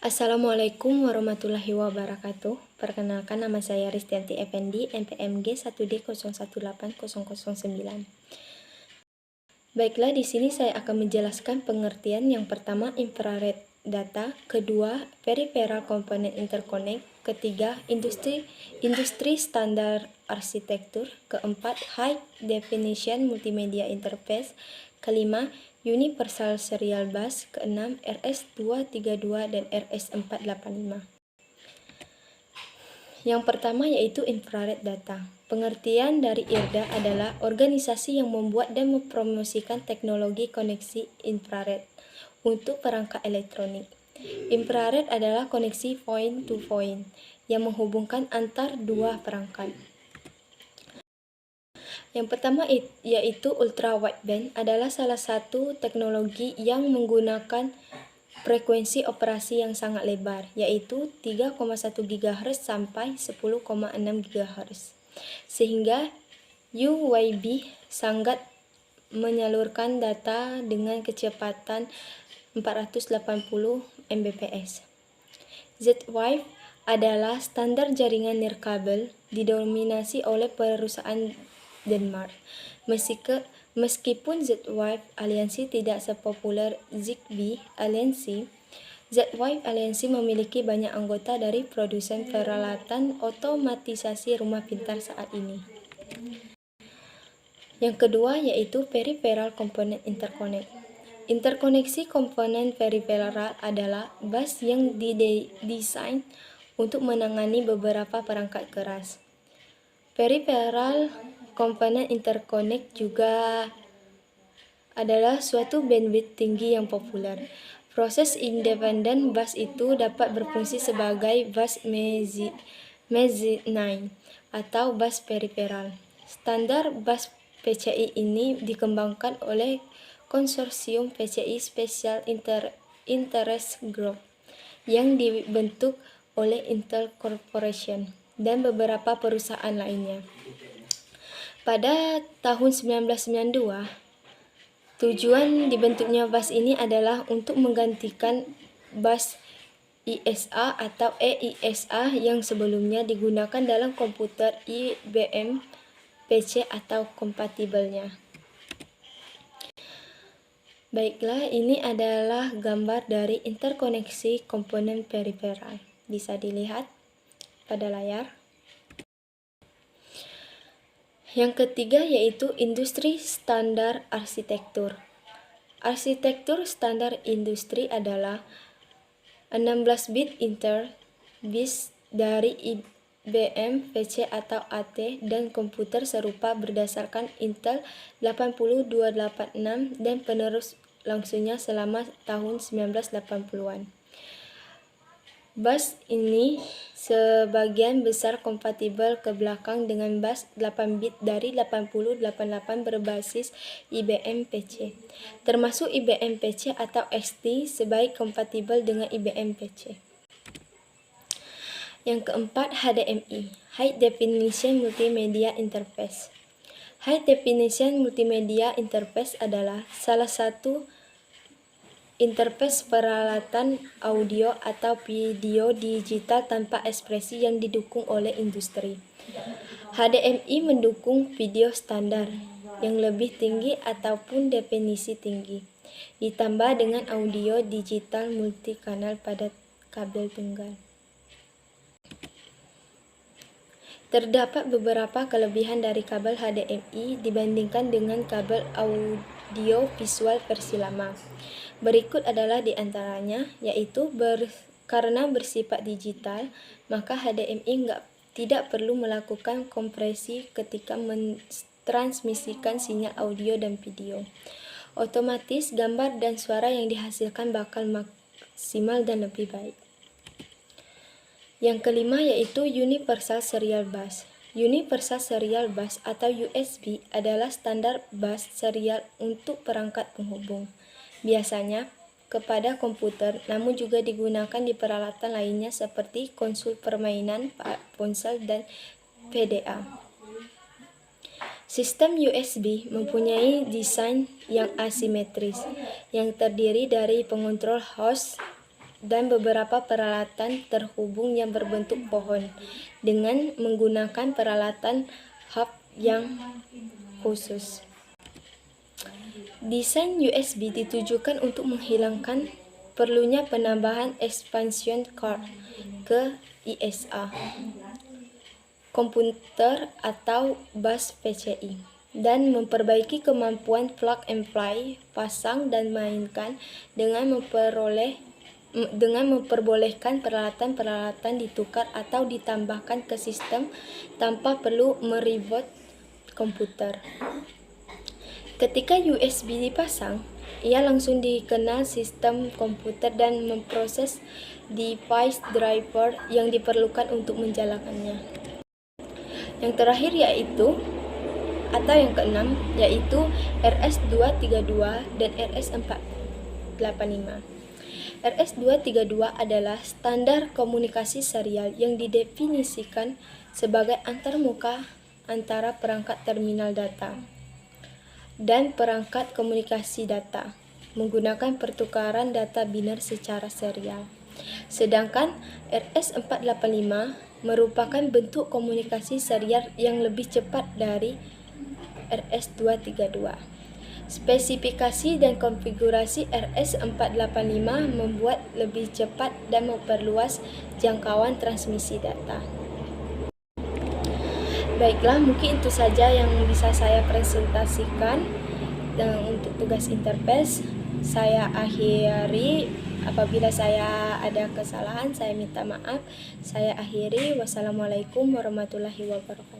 Assalamualaikum warahmatullahi wabarakatuh. Perkenalkan, nama saya Ristianti Effendi, NPMG 1D018009. Baiklah, di sini saya akan menjelaskan pengertian yang pertama infrared data, kedua peripheral component interconnect, ketiga industri standar arsitektur, keempat high definition multimedia interface, kelima universal serial bus, keenam RS232 dan RS485. Yang pertama yaitu infrared data. Pengertian dari IRDA adalah organisasi yang membuat dan mempromosikan teknologi koneksi infrared untuk perangkat elektronik. Infrared adalah koneksi point to point yang menghubungkan antar dua perangkat. Yang pertama yaitu ultra wideband adalah salah satu teknologi yang menggunakan frekuensi operasi yang sangat lebar, yaitu 3,1 GHz sampai 10,6 GHz. Sehingga UWB sangat menyalurkan data dengan kecepatan 480 Mbps. Z-Wave adalah standar jaringan nirkabel didominasi oleh perusahaan Denmark. Meskipun Z-Wave aliansi tidak sepopuler Zigbee aliansi, Z-Wave aliansi memiliki banyak anggota dari produsen peralatan otomatisasi rumah pintar saat ini. Yang kedua yaitu peripheral component interconnect. Interkoneksi komponen peripheral adalah bus yang didesain untuk menangani beberapa perangkat keras. Peripheral komponen interconnect juga adalah suatu bandwidth tinggi yang populer. Proses independen bus itu dapat berfungsi sebagai bus mezzanine atau bus peripheral. Standar bus PCI ini dikembangkan oleh konsorsium PCI Special Interest Group yang dibentuk oleh Intel Corporation dan beberapa perusahaan lainnya. Pada tahun 1992, tujuan dibentuknya bus ini adalah untuk menggantikan bus ISA atau EISA yang sebelumnya digunakan dalam komputer IBM PC atau kompatibelnya. Baiklah, ini adalah gambar dari interkoneksi komponen peripheral. Bisa dilihat pada layar. Yang ketiga yaitu industri standar arsitektur. Arsitektur standar industri adalah 16-bit interbit dari IBM PC atau AT dan komputer serupa berdasarkan Intel 80286 dan penerus langsungnya selama tahun 1980-an. Bus ini sebagian besar kompatibel ke belakang dengan bus 8-bit dari 8088 berbasis IBM PC, termasuk IBM PC atau XT sebaik kompatibel dengan IBM PC. Yang keempat, HDMI, High Definition Multimedia Interface. High Definition Multimedia Interface adalah salah satu interface peralatan audio atau video digital tanpa ekspresi yang didukung oleh industri. HDMI mendukung video standar yang lebih tinggi ataupun definisi tinggi, ditambah dengan audio digital multikanal pada kabel tunggal. Terdapat beberapa kelebihan dari kabel HDMI dibandingkan dengan kabel audio visual versi lama. Berikut adalah di antaranya, yaitu karena bersifat digital, maka HDMI tidak perlu melakukan kompresi ketika mentransmisikan sinyal audio dan video. Otomatis gambar dan suara yang dihasilkan bakal maksimal dan lebih baik. Yang kelima yaitu Universal Serial Bus. Universal Serial Bus atau USB adalah standar bus serial untuk perangkat penghubung. Biasanya kepada komputer, namun juga digunakan di peralatan lainnya seperti konsol permainan, ponsel, dan PDA. Sistem USB mempunyai desain yang asimetris, yang terdiri dari pengontrol host dan beberapa peralatan terhubung yang berbentuk pohon dengan menggunakan peralatan hub yang khusus. Desain USB ditujukan untuk menghilangkan perlunya penambahan expansion card ke ISA, komputer atau bus PCI, dan memperbaiki kemampuan plug and play, pasang dan mainkan dengan memperbolehkan peralatan-peralatan ditukar atau ditambahkan ke sistem tanpa perlu mereboot komputer. Ketika USB dipasang, ia langsung dikenal sistem komputer dan memproses device driver yang diperlukan untuk menjalankannya. Yang terakhir yang keenam yaitu RS-232 dan RS-485. RS-232 adalah standar komunikasi serial yang didefinisikan sebagai antarmuka antara perangkat terminal data dan perangkat komunikasi data menggunakan pertukaran data biner secara serial. Sedangkan RS-485 merupakan bentuk komunikasi serial yang lebih cepat dari RS-232. Spesifikasi dan konfigurasi RS-485 membuat lebih cepat dan memperluas jangkauan transmisi data. Baiklah, mungkin itu saja yang bisa saya presentasikan untuk tugas interface. Saya akhiri. Apabila saya ada kesalahan, saya minta maaf. Saya akhiri. Wassalamualaikum warahmatullahi wabarakatuh.